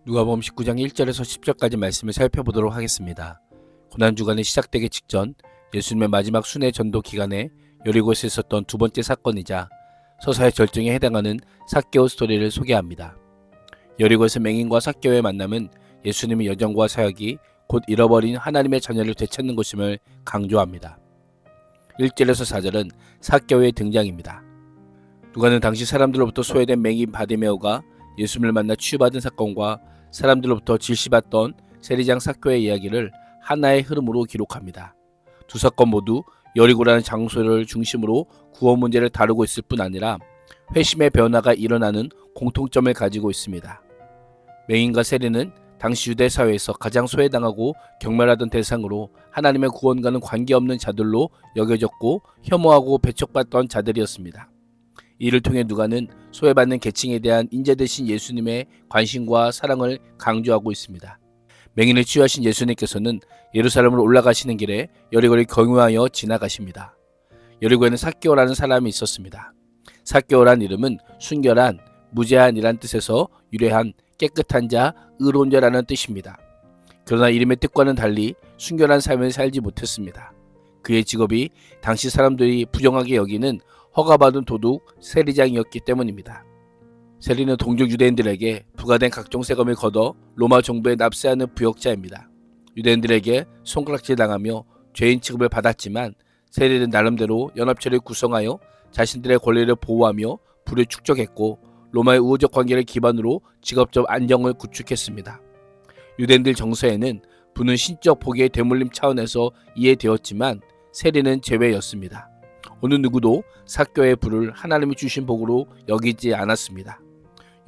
누가복음 19장 1절에서 10절까지 말씀을 살펴보도록 하겠습니다. 고난주간이 시작되기 직전 예수님의 마지막 순회 전도 기간에 여리고에서 있었던 두 번째 사건이자 서사의 절정에 해당하는 삭개오 스토리를 소개합니다. 여리고에서 맹인과 삭개오의 만남은 예수님의 여정과 사역이 곧 잃어버린 하나님의 자녀를 되찾는 것임을 강조합니다. 1절에서 4절은 삭개오의 등장입니다. 누가는 당시 사람들로부터 소외된 맹인 바디메오가 예수님을 만나 치유받은 사건과 사람들로부터 질시받던 세리장 삭개오의 이야기를 하나의 흐름으로 기록합니다. 두 사건 모두 여리고라는 장소를 중심으로 구원 문제를 다루고 있을 뿐 아니라 회심의 변화가 일어나는 공통점을 가지고 있습니다. 맹인과 세리는 당시 유대 사회에서 가장 소외당하고 경멸하던 대상으로 하나님의 구원과는 관계없는 자들로 여겨졌고 혐오하고 배척받던 자들이었습니다. 이를 통해 누가는 소외받는 계층에 대한 인재 되신 예수님의 관심과 사랑을 강조하고 있습니다. 맹인을 치유하신 예수님께서는 예루살렘으로 올라가시는 길에 여리고를 경유하여 지나가십니다. 여리고에는 삭개오라는 사람이 있었습니다. 삭개오란 이름은 순결한, 무죄한이란 뜻에서 유래한 깨끗한 자, 의로운 자라는 뜻입니다. 그러나 이름의 뜻과는 달리 순결한 삶을 살지 못했습니다. 그의 직업이 당시 사람들이 부정하게 여기는 허가받은 도둑 세리장이었기 때문입니다. 세리는 동족 유대인들에게 부과된 각종 세금을 걷어 로마 정부에 납세하는 부역자입니다. 유대인들에게 손가락질 당하며 죄인 취급을 받았지만 세리는 나름대로 연합체를 구성하여 자신들의 권리를 보호하며 부를 축적했고 로마의 우호적 관계를 기반으로 직업적 안정을 구축했습니다. 유대인들 정서에는 부는 신적 복의 대물림 차원에서 이해되었지만 세리는 제외였습니다. 어느 누구도 삭개오의 부를 하나님이 주신 복으로 여기지 않았습니다.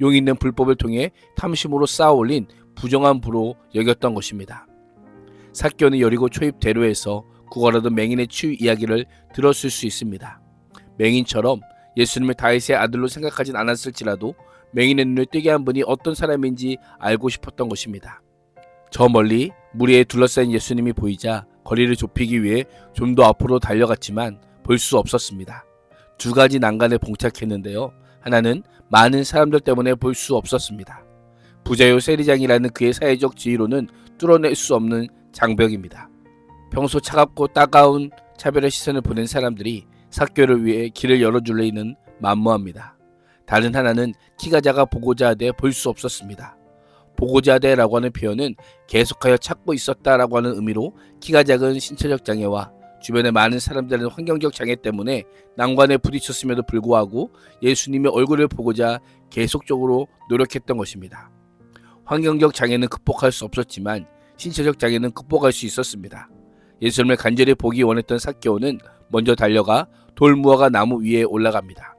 용이 있는 불법을 통해 탐심으로 쌓아올린 부정한 부로 여겼던 것입니다. 삭개오는 여리고 초입 대로에서 구걸하던 맹인의 치유 이야기를 들었을 수 있습니다. 맹인처럼 예수님을 다윗의 아들로 생각하진 않았을지라도 맹인의 눈을 뜨게 한 분이 어떤 사람인지 알고 싶었던 것입니다. 저 멀리 무리에 둘러싸인 예수님이 보이자 거리를 좁히기 위해 좀 더 앞으로 달려갔지만 볼 수 없었습니다. 두 가지 난간에 봉착했는데요. 하나는 많은 사람들 때문에 볼 수 없었습니다. 부자요 세리장이라는 그의 사회적 지위로는 뚫어낼 수 없는 장벽입니다. 평소 차갑고 따가운 차별의 시선을 보낸 사람들이 삭개오를 위해 길을 열어줄 리는 만무합니다. 다른 하나는 키가 작아 보고자 하되 볼 수 없었습니다. 보고자 하되라고 하는 표현은 계속하여 찾고 있었다라고 하는 의미로 키가 작은 신체적 장애와 주변에 많은 사람들은 환경적 장애 때문에 난관에 부딪혔음에도 불구하고 예수님의 얼굴을 보고자 계속적으로 노력했던 것입니다. 환경적 장애는 극복할 수 없었지만 신체적 장애는 극복할 수 있었습니다. 예수님을 간절히 보기 원했던 삭개오는 먼저 달려가 돌 무화과 나무 위에 올라갑니다.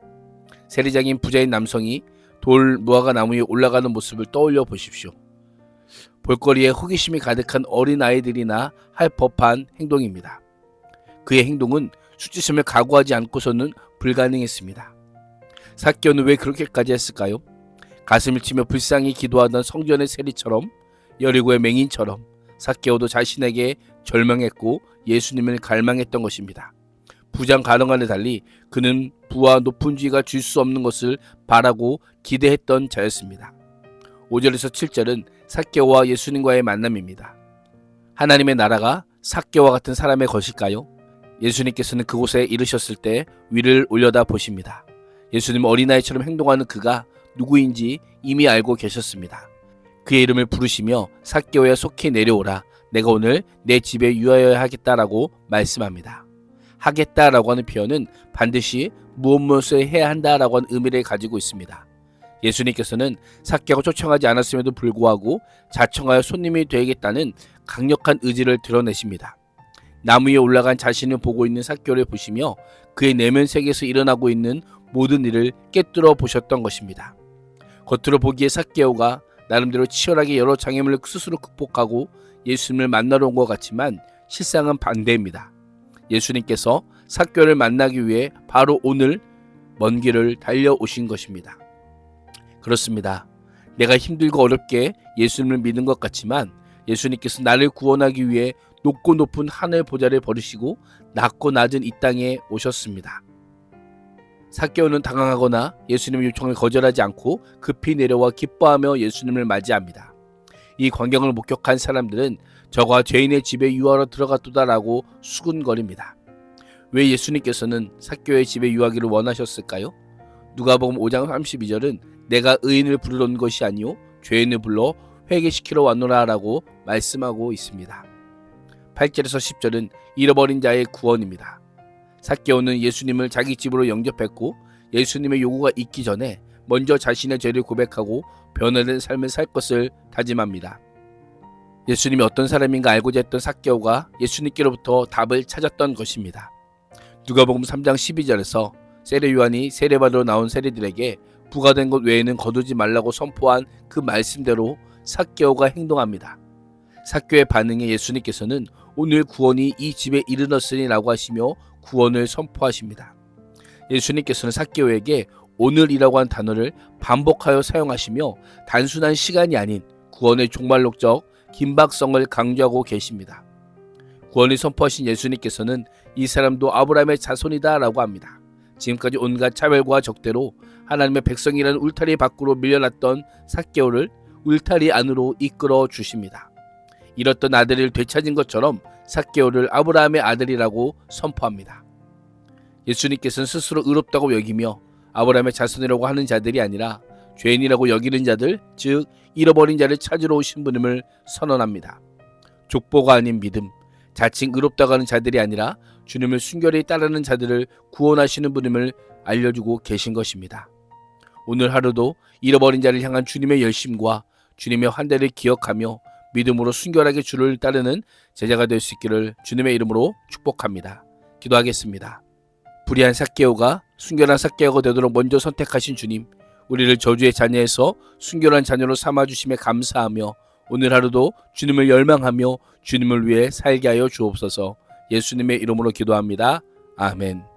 세리장인 부자인 남성이 돌 무화과 나무 위에 올라가는 모습을 떠올려 보십시오. 볼거리에 호기심이 가득한 어린 아이들이나 할 법한 행동입니다. 그의 행동은 수치심을 각오하지 않고서는 불가능했습니다. 삭개오는 왜 그렇게까지 했을까요? 가슴을 치며 불쌍히 기도하던 성전의 세리처럼 여리고의 맹인처럼 삭개오도 자신에게 절망했고 예수님을 갈망했던 것입니다. 부장 가능한에 달리 그는 부와 높은 지위가 줄 수 없는 것을 바라고 기대했던 자였습니다. 5절에서 7절은 삭개오와 예수님과의 만남입니다. 하나님의 나라가 삭개오와 같은 사람의 것일까요? 예수님께서는 그곳에 이르셨을 때 위를 올려다 보십니다. 예수님은 어린아이처럼 행동하는 그가 누구인지 이미 알고 계셨습니다. 그의 이름을 부르시며 삭개오야 속히 내려오라. 내가 오늘 내 집에 유하여야 하겠다라고 말씀합니다. 하겠다라고 하는 표현은 반드시 무엇을 해야 한다라고 하는 의미를 가지고 있습니다. 예수님께서는 삭개오가 초청하지 않았음에도 불구하고 자청하여 손님이 되겠다는 강력한 의지를 드러내십니다. 나무 위에 올라간 자신을 보고 있는 삭개오를 보시며 그의 내면 세계에서 일어나고 있는 모든 일을 꿰뚫어 보셨던 것입니다. 겉으로 보기에 삭개오가 나름대로 치열하게 여러 장애물을 스스로 극복하고 예수님을 만나러 온 것 같지만 실상은 반대입니다. 예수님께서 삭개오를 만나기 위해 바로 오늘 먼 길을 달려오신 것입니다. 그렇습니다. 내가 힘들고 어렵게 예수님을 믿는 것 같지만 예수님께서 나를 구원하기 위해 높고 높은 하늘 보좌를 버리시고 낮고 낮은 이 땅에 오셨습니다. 삭개오는 당황하거나 예수님의 요청을 거절하지 않고 급히 내려와 기뻐하며 예수님을 맞이합니다. 이 광경을 목격한 사람들은 저가 죄인의 집에 유하러 들어갔도다라고 수군거립니다. 왜 예수님께서는 삭개오의 집에 유하기를 원하셨을까요? 누가복음 5장 32절은 내가 의인을 부르러 온 것이 아니요 죄인을 불러 회개시키러 왔노라 라고 말씀하고 있습니다. 8절에서 10절은 잃어버린 자의 구원입니다. 삭개오는 예수님을 자기 집으로 영접했고 예수님의 요구가 있기 전에 먼저 자신의 죄를 고백하고 변화된 삶을 살 것을 다짐합니다. 예수님이 어떤 사람인가 알고자 했던 삭개오가 예수님께로부터 답을 찾았던 것입니다. 누가복음 3장 12절에서 세례 요한이 세례받으러 나온 세리들에게 부과된 것 외에는 거두지 말라고 선포한 그 말씀대로 삭개오가 행동합니다. 삭개오의 반응에 예수님께서는 오늘 구원이 이 집에 이르렀으니 라고 하시며 구원을 선포하십니다. 예수님께서는 삭개오에게 오늘이라고 한 단어를 반복하여 사용하시며 단순한 시간이 아닌 구원의 종말론적 긴박성을 강조하고 계십니다. 구원을 선포하신 예수님께서는 이 사람도 아브라함의 자손이다 라고 합니다. 지금까지 온갖 차별과 적대로 하나님의 백성이라는 울타리 밖으로 밀려났던 삭개오를 울타리 안으로 이끌어 주십니다. 잃었던 아들을 되찾은 것처럼 삭개오를 아브라함의 아들이라고 선포합니다. 예수님께서는 스스로 의롭다고 여기며 아브라함의 자손이라고 하는 자들이 아니라 죄인이라고 여기는 자들, 즉 잃어버린 자를 찾으러 오신 분임을 선언합니다. 족보가 아닌 믿음, 자칭 의롭다고 하는 자들이 아니라 주님을 순결히 따르는 자들을 구원하시는 분임을 알려주고 계신 것입니다. 오늘 하루도 잃어버린 자를 향한 주님의 열심과 주님의 환대를 기억하며 믿음으로 순결하게 주를 따르는 제자가 될 수 있기를 주님의 이름으로 축복합니다. 기도하겠습니다. 불의한 삭개오가 순결한 삭개오가 되도록 먼저 선택하신 주님, 우리를 저주의 자녀에서 순결한 자녀로 삼아주심에 감사하며 오늘 하루도 주님을 열망하며 주님을 위해 살게 하여 주옵소서. 예수님의 이름으로 기도합니다. 아멘.